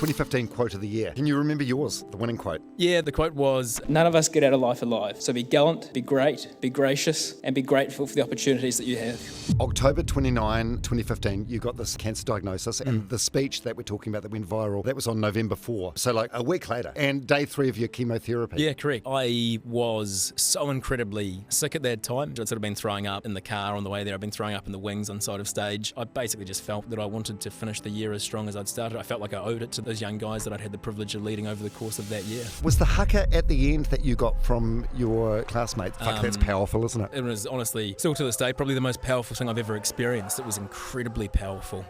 2015 quote of the year. Can you remember yours, the winning quote? Yeah, the quote was, None of us get out of life alive, so be gallant, be great, be gracious, and be grateful for the opportunities that you have. October 29, 2015, you got this cancer diagnosis, and the speech that we're talking about that went viral, that was on November 4, so like a week later, and day 3 of your chemotherapy. yeah, correct. I was so incredibly sick at that time. I'd sort of been throwing up in the car on the way there. I'd been throwing up in the wings on side of stage. I basically just felt that I wanted to finish the year as strong as I'd started. I felt like I owed it to those young guys that I'd had the privilege of leading over the course of that year. Was the haka at the end that you got from your classmates? Fuck, that's powerful, isn't it? It was honestly, still to this day, probably the most powerful thing I've ever experienced. It was incredibly powerful.